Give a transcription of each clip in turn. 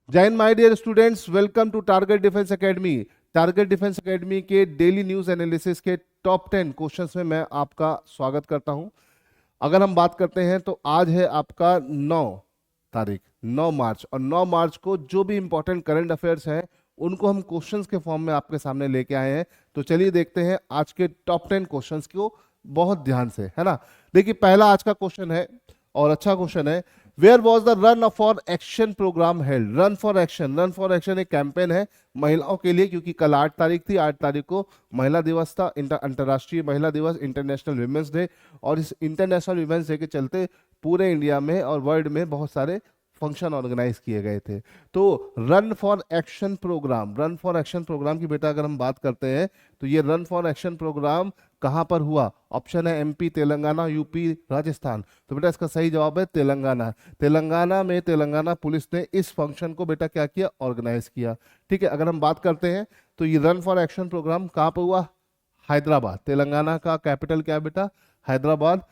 जय हिंद my dear students, welcome to target defence academy. Target defence academy के daily news analysis के top 10 questions में मैं आपका स्वागत करता हूं। अगर हम बात करते हैं तो आज है आपका 9 तारीख, 9 मार्च, और 9 मार्च को जो भी इंपॉर्टेंट करंट अफेयर्स हैं उनको हम क्वेश्चंस के फॉर्म में आपके सामने लेके आए हैं। तो चलिए देखते हैं आज के टॉप 10 क्वेश्चंस को बहुत ध्यान से, है ना। देखिए, पहला आज का क्वेश्चन है और अच्छा क्वेश्चन है। Where was the run for action program held? Run for action, run for action एक कैंपेन है महिलाओं के लिए, क्योंकि कल 8 तारीख थी। 8 तारीख को महिला दिवस था, अंतर्राष्ट्रीय महिला दिवस, इंटरनेशनल विमेंस डे। और इस इंटरनेशनल विमेंस डे के चलते पूरे इंडिया में और वर्ल्ड में बहुत सारे फंक्शन ऑर्गेनाइज किए गए थे। तो run for action program, run for action program की बेटा अगर हम बात करते हैं तो ये रन फॉर एक्शन प्रोग्राम कहां पर हुआ? ऑप्शन है एमपी, तेलंगाना, यूपी, राजस्थान। तो बेटा इसका सही जवाब है तेलंगाना। तेलंगाना में तेलंगाना पुलिस ने इस फंक्शन को बेटा क्या किया? ऑर्गेनाइज किया। ठीक है, अगर हम बात करते हैं तो ये रन फॉर एक्शन प्रोग्राम कहां पर हुआ? हैदराबाद। तेलंगाना का कैपिटल क्या है बेटा? हैदराबाद।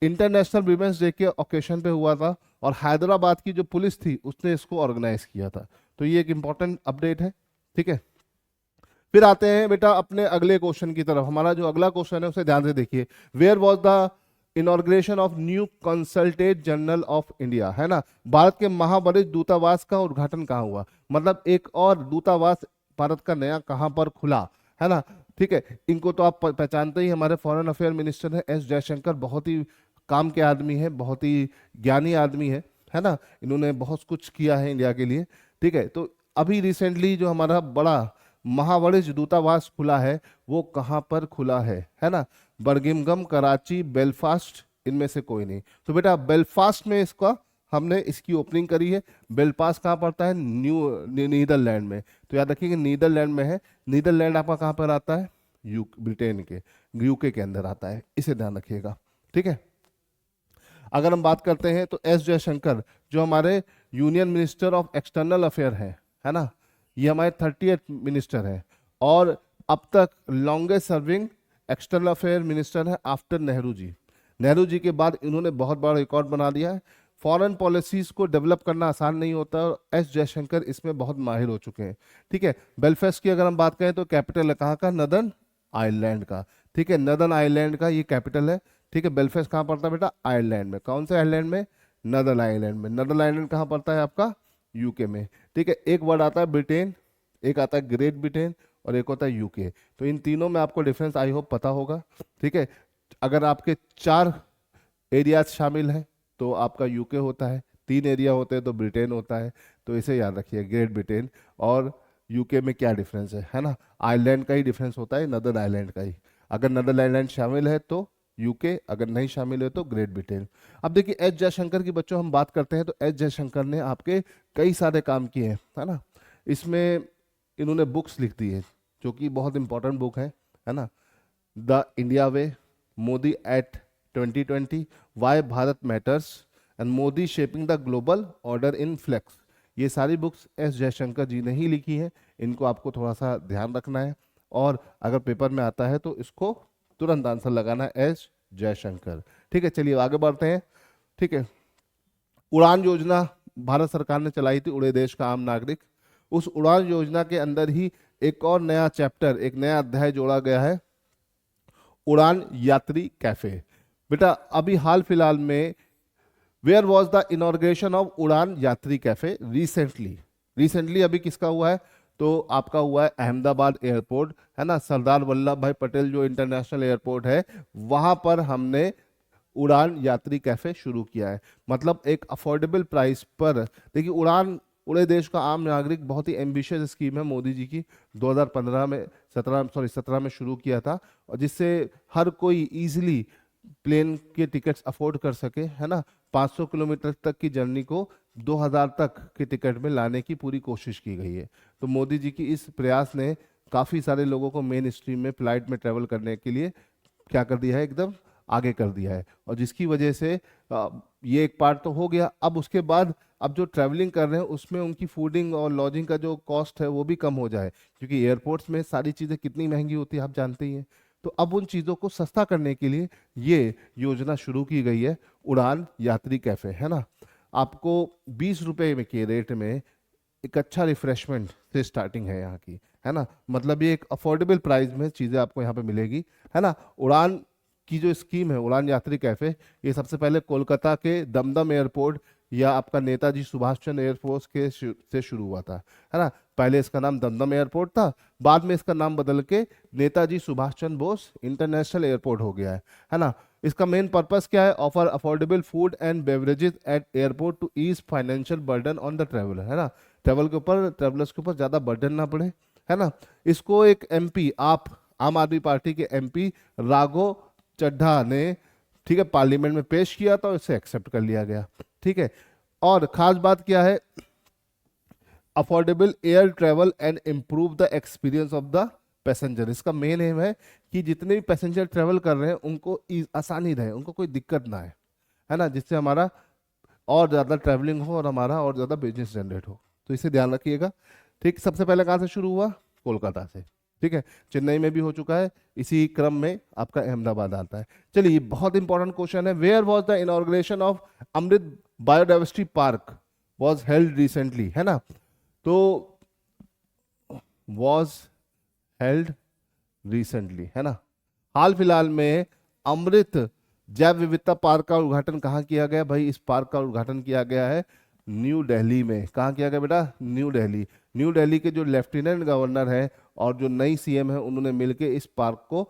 इंटरनेशनल विमेंस डे के ओकेशन पे हुआ था और हैदराबाद की जो पुलिस थी उसने इसको ऑर्गेनाइज किया था। तो ये एक इंपॉर्टेंट अपडेट है। ठीक है, फिर आते हैं बेटा अपने अगले क्वेश्चन की तरफ। हमारा जो अगला क्वेश्चन है उसे ध्यान से देखिए। Where was the inauguration of new consulate general of India? है ना, भारत के महावरिष्ठ दूतावास का उद्घाटन कहाँ हुआ? मतलब एक और दूतावास भारत का नया कहाँ पर खुला, है ना। ठीक है, इनको तो आप पहचानते ही, हमारे फॉरेन अफेयर मिनिस्टर है एस जयशंकर। बहुत ही काम के आदमी है, बहुत ही ज्ञानी आदमी है ना। इन्होंने बहुत कुछ किया है इंडिया के लिए। ठीक है, तो अभी रिसेंटली जो हमारा बड़ा महावरिष्ठ दूतावास खुला है वो कहाँ पर खुला है ना। बर्मिंघम, कराची, बेलफास्ट, इनमें से कोई नहीं। तो बेटा बेलफास्ट में इसका हमने इसकी ओपनिंग करी है। बेलफास्ट कहाँ पड़ता है? नीदरलैंड में। तो याद रखिए नीदरलैंड में है। नीदरलैंड आपका कहाँ पर आता है? ब्रिटेन के, यूके के अंदर आता है, इसे ध्यान रखिएगा। ठीक है, अगर हम बात करते हैं तो एस जयशंकर जो हमारे union minister of external affair है ना, ये हमारे 30th मिनिस्टर हैं और अब तक longest serving external affair minister है आफ्टर नेहरू जी। नेहरू जी के बाद इन्होंने बहुत बड़ा रिकॉर्ड बना दिया है। फॉरेन पॉलिसीज को डेवलप करना आसान नहीं होता और एस जयशंकर इसमें बहुत माहिर हो चुके हैं। ठीक है, बेलफास्ट की अगर हम बात करें तो कैपिटल है कहाँ का? नदर्न आयरलैंड का। ठीक है, नदर्न आयरलैंड का ये कैपिटल है। ठीक है, बेलफास्ट कहाँ पड़ता है बेटा? आयरलैंड में। कौन से आयरलैंड में? नदर्न आयरलैंड में। नदर्न आयरलैंड कहाँ पड़ता है आपका? यूके में। ठीक है, एक वर्ड आता है ब्रिटेन, एक आता है ग्रेट ब्रिटेन और एक होता है यूके। तो इन तीनों में आपको डिफरेंस आई होप पता होगा। ठीक है, अगर आपके 4 एरियाज शामिल हैं तो आपका यूके होता है, 3 एरिया होते हैं तो ब्रिटेन होता है। तो इसे याद रखिए, ग्रेट ब्रिटेन और यूके में क्या डिफरेंस है ना। आयरलैंड का ही डिफरेंस होता है, नदर्न आयरलैंड का ही। अगर नदर्न आयरलैंड शामिल है तो यूके, अगर नहीं शामिल है तो ग्रेट ब्रिटेन। अब देखिए एस जयशंकर की बच्चों हम बात करते हैं तो एस जयशंकर ने आपके कई सारे काम किए हैं, है ना। इसमें इन्होंने बुक्स लिख दी है जो कि बहुत इंपॉर्टेंट बुक है ना। The India way, Modi at 2020, why Bharat matters and Modi shaping the global order in flex. ये सारी बुक्स एस जयशंकर जी ने ही लिखी है। इनको आपको थोड़ा सा ध्यान रखना है और अगर पेपर में आता है तो इसको तुरंत आंसर लगाना है, एस जयशंकर। ठीक है, चलिए आगे बढ़ते हैं। ठीक है, उड़ान योजना भारत सरकार ने चलाई थी, उड़े देश का आम नागरिक। उस उड़ान योजना के अंदर ही एक और नया चैप्टर, एक नया अध्याय जोड़ा गया है, उड़ान यात्री कैफे। बेटा अभी हाल फिलहाल में where was the inauguration of उड़ान यात्री कैफे? रिसेंटली अभी किसका हुआ है? तो आपका हुआ है अहमदाबाद एयरपोर्ट, है ना। सरदार वल्लभ भाई पटेल जो इंटरनेशनल एयरपोर्ट है वहां पर हमने उड़ान यात्री कैफे शुरू किया है। मतलब एक अफोर्डेबल प्राइस पर। देखिए उड़ान उड़े देश का आम नागरिक बहुत ही एम्बिशियस स्कीम है मोदी जी की। 2015 में 17 में शुरू किया था और जिससे हर कोई इजीली प्लेन के टिकट्स अफोर्ड कर सके, है ना। 500 किलोमीटर तक की जर्नी को 2000 तक के टिकट में लाने की पूरी कोशिश की गई है। तो मोदी जी की इस प्रयास ने काफी सारे लोगों को मेन स्ट्रीम में फ्लाइट में ट्रेवल करने के लिए क्या कर दिया है? एकदम आगे कर दिया है। और जिसकी वजह से ये एक पार्ट तो हो गया। अब उसके बाद अब जो ट्रैवलिंग कर रहे हैं उसमें उनकी फूडिंग और लॉजिंग का जो कॉस्ट है वो भी कम हो जाए, क्योंकि एयरपोर्ट्स में सारी चीज़ें कितनी महंगी होती है आप जानते ही हैं। तो अब उन चीज़ों को सस्ता करने के लिए ये योजना शुरू की गई है, उड़ान यात्री कैफे, है ना। आपको 20 रुपए में के रेट में एक अच्छा रिफ्रेशमेंट से स्टार्टिंग है यहाँ की, है ना। मतलब ये एक अफोर्डेबल प्राइस में चीज़ें आपको यहाँ पे मिलेगी, है ना। उड़ान की जो स्कीम है, उड़ान यात्री कैफे, ये सबसे पहले कोलकाता के दमदम एयरपोर्ट या आपका नेताजी सुभाष चंद्र एयरफोर्स के से शुरू हुआ था, है ना। पहले इसका नाम दमदम एयरपोर्ट था, बाद में इसका नाम बदल के नेताजी सुभाष चंद्र बोस इंटरनेशनल एयरपोर्ट हो गया है ना। इसका मेन पर्पस क्या है? Offer affordable food and beverages at airport to ease financial burden on the traveller, है ना। ट्रेवल के ऊपर, ट्रेवलर्स के ऊपर ज्यादा बर्डन ना पड़े, है ना। इसको एक एमपी, आप आम आदमी पार्टी के एमपी राघव चड्ढा ने, ठीक है, पार्लियामेंट में पेश किया था और इसे एक्सेप्ट कर लिया गया, ठीक है। और खास बात क्या है? Affordable air travel and improve the experience of the passenger. इसका मेन एम है कि जितने भी पैसेंजर ट्रेवल कर रहे हैं उनको आसानी रहे, उनको कोई दिक्कत ना है ना, जिससे हमारा और ज़्यादा ट्रैवलिंग हो और हमारा और ज़्यादा बिजनेस जनरेट हो। तो इसे ध्यान रखिएगा, ठीक। सबसे पहले कहाँ से शुरू हुआ? कोलकाता से, ठीक है। चेन्नई में भी हो चुका है, इसी क्रम में आपका अहमदाबाद आता है। चलिए, बहुत इंपॉर्टेंट क्वेश्चन है। Where was the inauguration of Amrit biodiversity park was held recently, है ना। तो वॉज हेल्ड रिसेंटली, है ना। हाल फिलहाल में अमृत जैव विविधता पार्क का उद्घाटन कहाँ किया गया? भाई, इस पार्क का उद्घाटन किया गया है न्यू दिल्ली में। कहाँ किया गया बेटा? न्यू दिल्ली। न्यू दिल्ली के जो लेफ्टिनेंट गवर्नर है और जो नई सीएम है, उन्होंने मिलकर इस पार्क को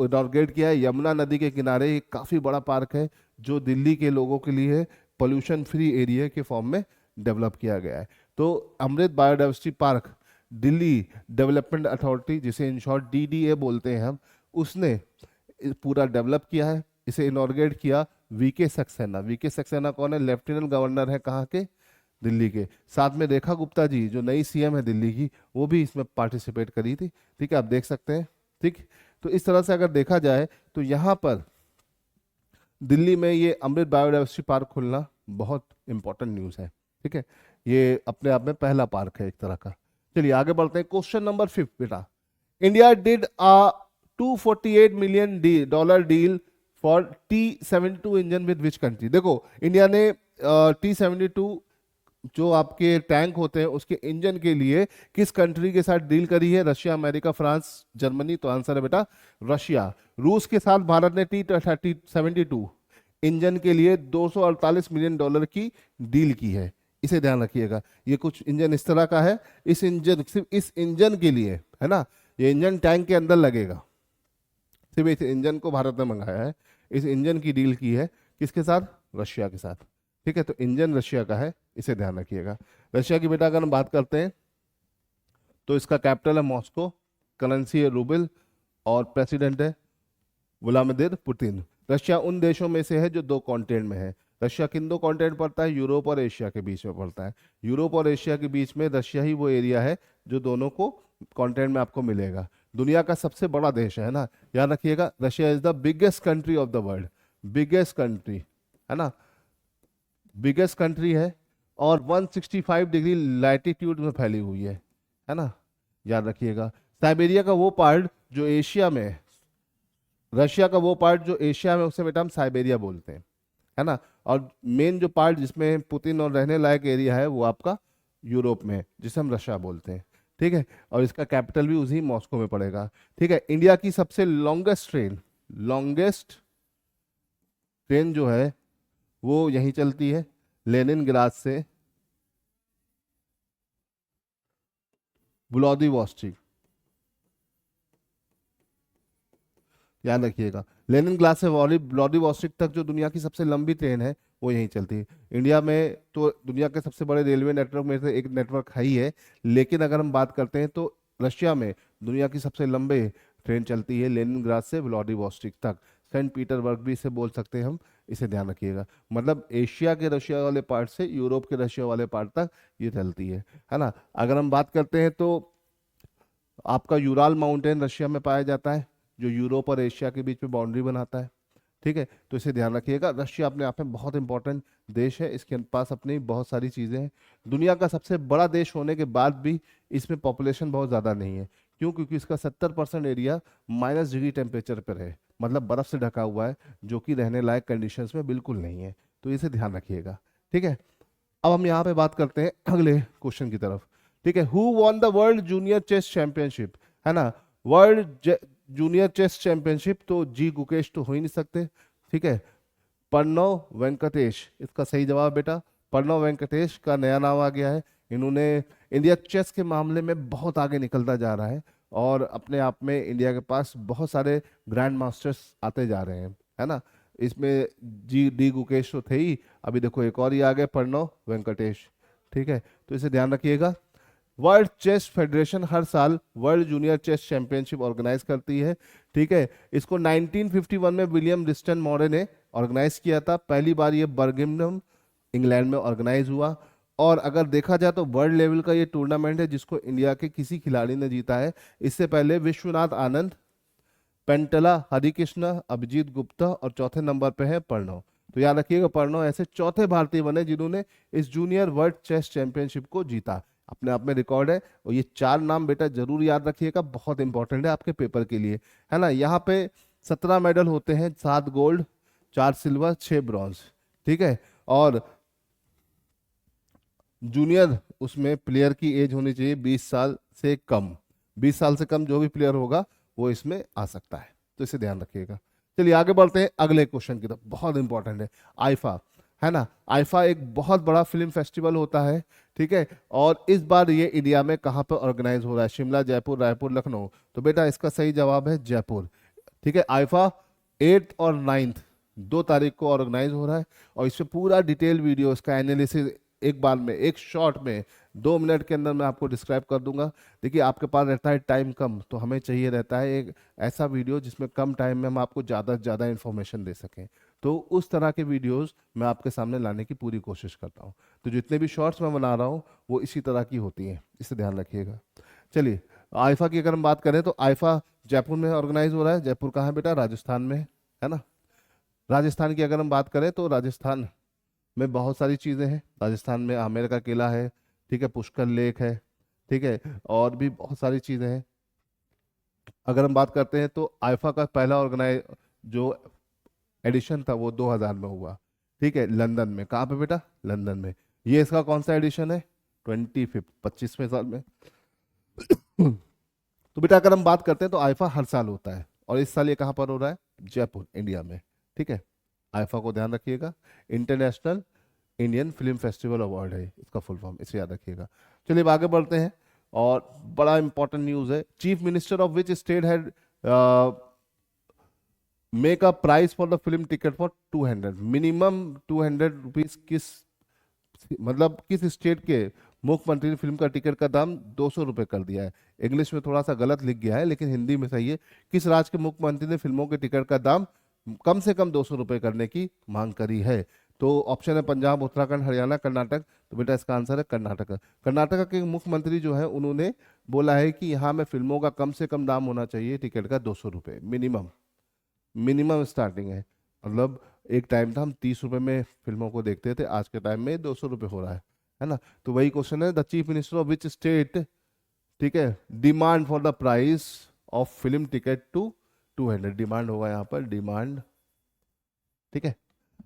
इनॉर्गेट किया है। यमुना नदी के किनारे एक काफी बड़ा पार्क है जो दिल्ली के लोगों के लिए पोल्यूशन फ्री एरिया के फॉर्म में डेवलप किया गया है। तो Amrit biodiversity park Delhi development authority, जिसे इन शॉर्ट डीडीए बोलते हैं हम, उसने पूरा डेवलप किया है। इसे इनॉर्गेट किया वीके सक्सेना। वीके सक्सेना कौन है? लेफ्टिनेंट गवर्नर है, कहाँ के? दिल्ली के। साथ में रेखा गुप्ता जी, जो नई सीएम है दिल्ली की, वो भी इसमें पार्टिसिपेट करी थी, ठीक है। आप देख सकते हैं, ठीक। तो इस तरह से अगर देखा जाए तो यहाँ पर दिल्ली में ये अमृत बायोडाइवर्सिटी पार्क खुलना बहुत इंपॉर्टेंट न्यूज़ है, ठीक है। ये अपने आप में पहला पार्क है एक तरह का। चलिए आगे बढ़ते हैं। क्वेश्चन नंबर 5 बेटा, India did a $248 million deal for T-72 engine with which country? देखो, इंडिया ने T-72 जो आपके टैंक होते हैं उसके इंजन के लिए किस कंट्री के साथ डील करी है? Russia, America, France, Germany. तो आंसर है बेटा रशिया। रूस के साथ भारत ने T-72 इंजन के लिए $248 मिलियन की डील की है। इसे ध्यान रखिएगा। ये कुछ इंजन इस तरह का है, इस इंजन, सिर्फ इस इंजन के लिए, है ना। ये इंजन टैंक के अंदर लगेगा, सिर्फ इस इंजन को भारत ने मंगाया है। इस इंजन की डील की है किसके साथ? रशिया के साथ, ठीक है। तो इंजन रशिया का है, इसे ध्यान रखिएगा। रशिया की बेटा अगर हम बात करते हैं तो इसका कैपिटल है मॉस्को, करेंसी है रूबल और प्रेसिडेंट है व्लादिमीर पुतिन। रशिया उन देशों में से है जो 2 कॉन्टिनेंट में है। रशिया किन 2 कॉन्टिनेंट पड़ता है? यूरोप और एशिया के बीच में पड़ता है। यूरोप और एशिया के बीच में रशिया ही वो एरिया है जो दोनों को कॉन्टिनेंट में आपको मिलेगा। दुनिया का सबसे बड़ा देश है ना, याद रखिएगा। Russia is the biggest country of the world, biggest country, है ना, बिगेस्ट कंट्री है। और 165 डिग्री लैटिट्यूड में फैली हुई है ना, याद रखिएगा। साइबेरिया का वो पार्ट जो एशिया में है, रशिया का वो पार्ट जो एशिया में, उसे बेटा हम साइबेरिया बोलते हैं, है ना। और मेन जो पार्ट जिसमें पुतिन और रहने लायक एरिया है वो आपका यूरोप में है, जिसे हम रशिया बोलते हैं, ठीक है। और इसका कैपिटल भी उसी मॉस्को में पड़ेगा, ठीक है। इंडिया की सबसे लॉन्गेस्ट ट्रेन जो है वो यहीं चलती है, लेनिनग्राद से व्लादिवोस्टोक, याद रखिएगा। लेनिनग्राद से व्लादिवोस्टोक तक जो दुनिया की सबसे लंबी ट्रेन है वो यहीं चलती है। इंडिया में तो दुनिया के सबसे बड़े रेलवे नेटवर्क में से एक नेटवर्क है ही है, लेकिन अगर हम बात करते हैं तो रशिया में दुनिया की सबसे लंबे ट्रेन चलती है लेनिनग्राद से व्लादिवोस्टोक तक। सेंट पीटरबर्ग भी इसे बोल सकते हैं हम, इसे ध्यान रखिएगा। मतलब एशिया के रशिया वाले पार्ट से यूरोप के रशिया वाले पार्ट तक ये चलती है ना। अगर हम बात करते हैं तो आपका यूराल माउंटेन रशिया में पाया जाता है, जो यूरोप और एशिया के बीच में बाउंड्री बनाता है, ठीक है। तो इसे ध्यान रखिएगा। रशिया अपने आप में बहुत इंपॉर्टेंट देश है, इसके पास अपनी बहुत सारी चीज़ें हैं। दुनिया का सबसे बड़ा देश होने के बाद भी इसमें पॉपुलेशन बहुत ज़्यादा नहीं है। क्यों? क्योंकि इसका 70% एरिया -डिग्री टेम्परेचर पर है, मतलब बर्फ से ढका हुआ है, जो कि रहने लायक कंडीशंस में बिल्कुल नहीं है। तो इसे ध्यान रखिएगा, ठीक है। अब हम यहाँ पे बात करते हैं अगले क्वेश्चन की तरफ। ठीक है, who won the world junior chess championship, है ना, वर्ल्ड जूनियर चेस चैंपियनशिप, तो जी गुकेश तो हो ही नहीं सकते। ठीक है, प्रणव वेंकटेश इसका सही जवाब बेटा। प्रणव वेंकटेश का नया नाम आ गया है। इन्होंने इंडिया चेस के मामले में बहुत आगे निकलता जा रहा है और अपने आप में इंडिया के पास बहुत सारे ग्रैंड मास्टर्स आते जा रहे हैं, है ना। इसमें जी डी गुकेश तो थे ही, अभी देखो एक और ही आ गए, प्रणव वेंकटेश। ठीक है, तो इसे ध्यान रखिएगा। वर्ल्ड चेस फेडरेशन हर साल world junior chess championship organise करती है। ठीक है, इसको 1951 में विलियम रिस्टन मॉरे ने ऑर्गेनाइज किया था। पहली बार ये बर्मिंघम इंग्लैंड में ऑर्गेनाइज हुआ। और अगर देखा जाए तो वर्ल्ड लेवल का ये टूर्नामेंट है जिसको इंडिया के किसी खिलाड़ी ने जीता है। इससे पहले विश्वनाथ आनंद, पेंटला हरिकृष्ण, अभिजीत गुप्ता और चौथे नंबर पे है प्रणव। तो याद रखिएगा, प्रणव ऐसे चौथे भारतीय बने जिन्होंने इस जूनियर वर्ल्ड चेस चैंपियनशिप को जीता। अपने आप में रिकॉर्ड है। और ये 4 नाम बेटा जरूर याद रखिएगा, बहुत इंपॉर्टेंट है आपके पेपर के लिए, है ना। यहाँ पे 17 मेडल होते हैं, 7 गोल्ड, 4 सिल्वर, 6 ब्रॉन्ज। ठीक है, और जूनियर उसमें प्लेयर की एज होनी चाहिए 20 साल से कम। 20 साल से कम जो भी प्लेयर होगा वो इसमें आ सकता है, तो इसे ध्यान रखिएगा। चलिए आगे बढ़ते हैं अगले क्वेश्चन की तरफ, बहुत इंपॉर्टेंट है। आईफा, है ना, आईफा एक बहुत बड़ा फिल्म फेस्टिवल होता है। ठीक है, और इस बार ये इंडिया में कहाँ पर ऑर्गेनाइज हो रहा है? शिमला, जयपुर, रायपुर, लखनऊ। तो बेटा इसका सही जवाब है जयपुर। ठीक है, आईफा 8 और 9 2 तारीख को ऑर्गेनाइज हो रहा है और इसमें पूरा डिटेल वीडियो, इसका एनालिसिस एक बार में, एक शॉट में, 2 मिनट के अंदर मैं आपको डिस्क्राइब कर दूंगा। देखिए आपके पास रहता है टाइम कम, तो हमें चाहिए रहता है एक ऐसा वीडियो जिसमें कम टाइम में हम आपको ज़्यादा से ज़्यादा इन्फॉर्मेशन दे सकें। तो उस तरह के वीडियोस मैं आपके सामने लाने की पूरी कोशिश करता हूँ। तो जितने भी शॉर्ट्स मैं बना रहा हूँ वो इसी तरह की होती हैं, इसे ध्यान रखिएगा। चलिए आईफा की अगर हम बात करें तो आईफा जयपुर में ऑर्गेनाइज हो रहा है। जयपुर कहाँ है बेटा? राजस्थान में, है ना। राजस्थान की अगर हम बात करें तो राजस्थान में बहुत सारी चीज़ें हैं। राजस्थान में आमेर का किला है, ठीक है, पुष्कर लेक है, ठीक है, और भी बहुत सारी चीज़ें हैं। अगर हम बात करते हैं तो आईफा का पहला ऑर्गेनाइज जो एडिशन था वो 2000 में हुआ। ठीक है, लंदन में। कहाँ पे बेटा? लंदन में। ये इसका कौन सा एडिशन है? 25, 25वें साल में। तो बेटा अगर हम बात करते हैं तो आईफा हर साल होता है और इस साल ये कहाँ पर हो रहा है? जयपुर, इंडिया में। ठीक है, आईफा को ध्यान रखिएगा, international Indian film festival award है इसका फुल फॉर्म, इसे याद रखिएगा। चलिए अब आगे बढ़ते हैं और बड़ा इंपॉर्टेंट न्यूज है। Chief minister of which state had make a price for the film ticket for 200 minimum 200 rupees. किस मतलब किस स्टेट के मुख्यमंत्री ने फिल्म का टिकट का दाम 200 रुपए कर दिया है? इंग्लिश में थोड़ा सा गलत लिख गया है लेकिन हिंदी में सही है। किस राज्य के मुख्यमंत्री ने फिल्मों के टिकट का दाम कम से कम 200 रुपए करने की मांग करी है? तो ऑप्शन है पंजाब, उत्तराखंड, हरियाणा, कर्नाटक। तो बेटा इसका आंसर है कर्नाटक। कर्नाटक के मुख्यमंत्री जो है उन्होंने बोला है कि यहाँ में फिल्मों का कम से कम दाम होना चाहिए टिकट का 200 रुपये मिनिमम। मिनिमम स्टार्टिंग है, मतलब एक टाइम था हम 30 रुपए में फिल्मों को देखते थे, आज के टाइम में 200 रुपये हो रहा है ना। तो वही क्वेश्चन है, the chief minister of which state, ठीक है, demand for the price of film ticket to 200। Demand होगा यहाँ पर, डिमांड। ठीक है,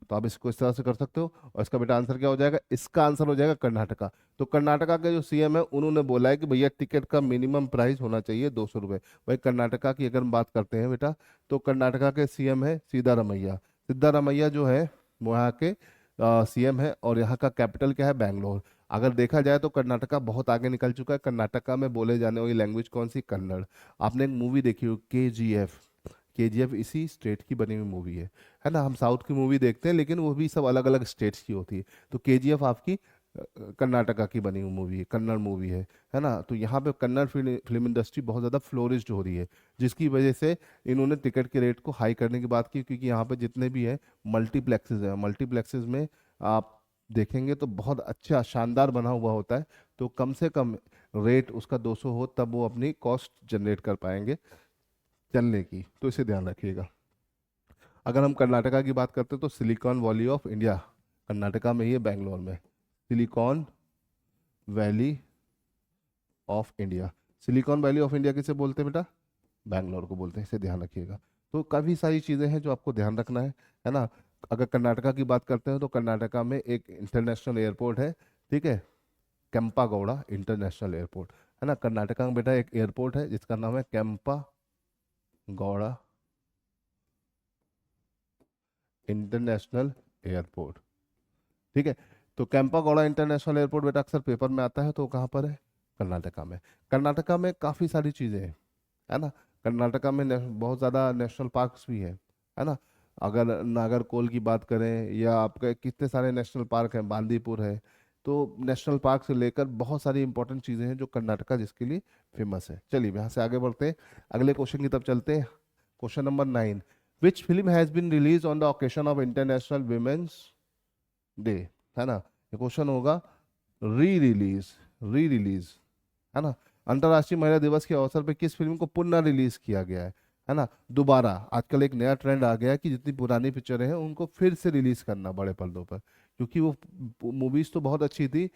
तो आप इसको इस तरह से कर सकते हो और इसका बेटा आंसर क्या हो जाएगा? इसका आंसर हो जाएगा कर्नाटका। तो कर्नाटका के जो सीएम है उन्होंने बोला है कि भैया टिकट का मिनिमम प्राइस होना चाहिए 200 रुपये। भाई कर्नाटका की अगर हम बात करते हैं बेटा तो कर्नाटका के सीएम है सिद्धारमैया। सिद्धारमैया जो है वो यहाँ के सीएम है और यहाँ का कैपिटल क्या है? बैंगलोर। अगर देखा जाए तो कर्नाटका बहुत आगे निकल चुका है। कर्नाटका में बोले जाने वाली लैंग्वेज कौन सी? कन्नड़। आपने एक मूवी देखी हो KGF? KGF इसी स्टेट की बनी हुई मूवी है ना। हम साउथ की मूवी देखते हैं लेकिन वो भी सब अलग अलग स्टेट्स की होती है। तो KGF आपकी कर्नाटका की बनी हुई मूवी है, कन्नड़ मूवी है ना। तो यहाँ पे कन्नड़ फिल्म इंडस्ट्री बहुत ज़्यादा फ्लोरिश्ड हो रही है, जिसकी वजह से इन्होंने टिकट के रेट को हाई करने की बात की। क्योंकि यहाँ पे जितने भी है मल्टीप्लेक्सेस हैं, मल्टीप्लेक्सेस में आप देखेंगे तो बहुत अच्छा शानदार बना हुआ होता है। तो कम से कम रेट उसका 200 हो तब वो अपनी कॉस्ट जनरेट कर पाएंगे चलने की, तो इसे ध्यान रखिएगा। अगर हम कर्नाटका की बात करते हैं तो silicon valley of India Karnataka में ही है, बैंगलोर में। Silicon valley of India, silicon valley of India किसे बोलते हैं बेटा? बैंगलोर को बोलते हैं, इसे ध्यान रखिएगा। तो काफ़ी सारी चीज़ें हैं जो आपको ध्यान रखना है ना। अगर कर्नाटका की बात करते हैं तो कर्नाटका में एक इंटरनेशनल एयरपोर्ट है, ठीक है, केम्पागौड़ा इंटरनेशनल एयरपोर्ट, है ना। कर्नाटका में बेटा एक एयरपोर्ट है जिसका नाम है केम्पागौड़ा इंटरनेशनल एयरपोर्ट, ठीक है। तो केम्पागौड़ा इंटरनेशनल एयरपोर्ट बेटा अक्सर पेपर में आता है, तो कहाँ पर है? कर्नाटका में। कर्नाटका में काफ़ी सारी चीज़ें हैं, है ना। कर्नाटका में बहुत ज़्यादा नेशनल पार्क्स भी है ना। अगर नागरकोल की बात करें या आपके कितने सारे नेशनल पार्क हैं, बांदीपुर है। तो नेशनल पार्क से लेकर बहुत सारी इंपॉर्टेंट चीज़ें हैं जो कर्नाटका जिसके लिए फेमस है। चलिए यहाँ से आगे बढ़ते हैं, अगले क्वेश्चन की तरफ चलते हैं। Question number 9, which film has been release on the occasion of international women's day, है ना। ये क्वेश्चन होगा री रिलीज, है ना। अंतर्राष्ट्रीय महिला दिवस के अवसर पर किस फिल्म को पुनः रिलीज किया गया है ना। दोबारा आजकल एक नया ट्रेंड आ गया है कि जितनी पुरानी पिक्चरें हैं उनको फिर से रिलीज करना बड़े पर्दों पर, क्योंकि वो मूवीज तो बहुत अच्छी थी,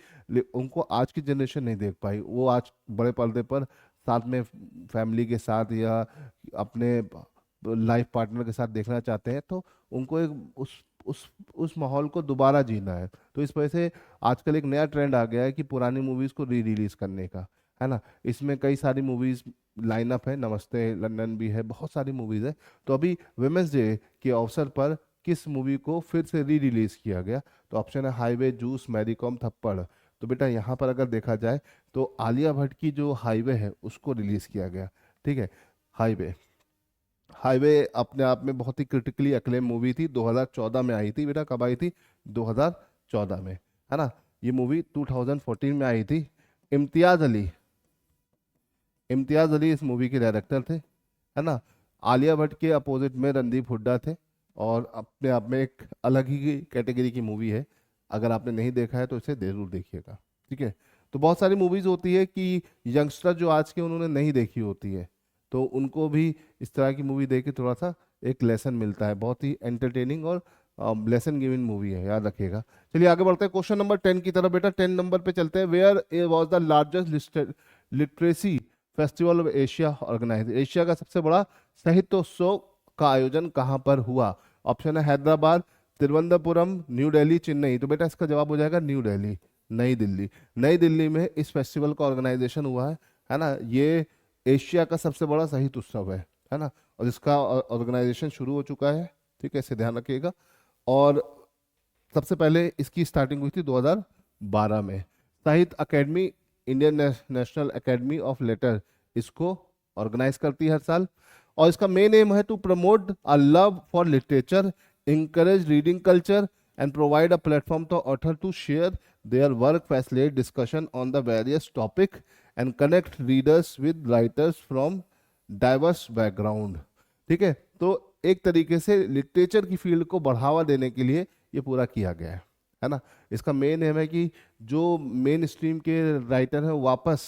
उनको आज की जनरेशन नहीं देख पाई। वो आज बड़े पर्दे पर साथ में फैमिली के साथ या अपने लाइफ पार्टनर के साथ देखना चाहते हैं, तो उनको एक उस माहौल को दोबारा जीना है। तो इस वजह से आजकल एक नया ट्रेंड आ गया है कि पुरानी मूवीज को री रिलीज करने का, है ना। इसमें कई सारी मूवीज लाइनअप है, नमस्ते लंदन भी है, बहुत सारी मूवीज है। तो अभी वुमेन्स डे के अवसर पर किस मूवी को फिर से री रिलीज किया गया? तो ऑप्शन है हाईवे, जूस, मैरी कॉम, थप्पड़। तो बेटा यहाँ पर अगर देखा जाए तो आलिया भट्ट की जो हाईवे है उसको रिलीज किया गया, ठीक है। हाईवे हाईवे अपने आप में बहुत ही क्रिटिकली अक्लेम मूवी थी, 2014 में आई थी बेटा। कब आई थी? 2014 में, है ना। ये मूवी 2014 में आई थी। इम्तियाज अली इम्तियाज अली इस मूवी के डायरेक्टर थे, है ना। आलिया भट्ट के अपोजिट में रणदीप हुड्डा थे, और अपने आप में एक अलग ही कैटेगरी की मूवी है। अगर आपने नहीं देखा है तो इसे जरूर देखिएगा, ठीक है। तो बहुत सारी मूवीज होती है कि यंगस्टर जो आज के उन्होंने नहीं देखी होती है, तो उनको भी इस तरह की मूवी देख के थोड़ा सा एक लेसन मिलता है। बहुत ही एंटरटेनिंग और लेसन गिविंग मूवी है, याद रखिएगा। चलिए आगे बढ़ते हैं क्वेश्चन नंबर 10 की तरफ। बेटा 10 नंबर पे चलते हैं। Where was the largest literacy festival of Asia organise? Asia का सबसे बड़ा साहित्योत्सव का आयोजन कहाँ पर हुआ? ऑप्शन है हैदराबाद, तिरुवनंतपुरम, न्यू दिल्ली, चेन्नई। तो बेटा इसका जवाब हो जाएगा न्यू दिल्ली, नई दिल्ली। नई दिल्ली में इस फेस्टिवल का ऑर्गेनाइजेशन हुआ है ना। ये एशिया का सबसे बड़ा साहित्य उत्सव है ना। और इसका ऑर्गेनाइजेशन शुरू हो चुका है, ठीक है, इसे ध्यान रखिएगा। और सबसे पहले इसकी स्टार्टिंग हुई थी 2012 में। Sahitya academy, Indian national academy of letter इसको ऑर्गेनाइज करती है हर साल। और इसका मेन एम है to promote a love for literature, encourage reading culture and provide a platform to author to share their work, facilitate discussion on the various topic and connect readers with writers from diverse background, ठीक है। तो एक तरीके से literature की field को बढ़ावा देने के लिए ये पूरा किया गया है ना। इसका मेन एम है कि जो मेन स्ट्रीम के राइटर हैं वापस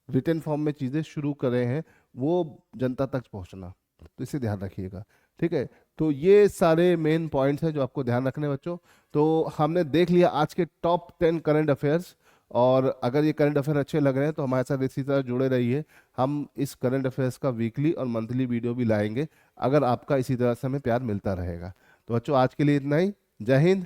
रिटन फॉर्म में चीज़ें शुरू कर रहे हैं, वो जनता तक पहुंचना। तो इसे ध्यान रखिएगा, ठीक है। तो ये सारे मेन पॉइंट्स हैं जो आपको ध्यान रखने बच्चों। तो हमने देख लिया आज के टॉप 10 करंट अफेयर्स, और अगर ये करंट अफेयर अच्छे लग रहे हैं तो हमारे साथ इसी तरह जुड़े रहिए। हम इस करंट अफेयर्स का वीकली और मंथली वीडियो भी लाएंगे, अगर आपका इसी तरह से हमें प्यार मिलता रहेगा। तो बच्चों आज के लिए इतना ही। जय हिंद,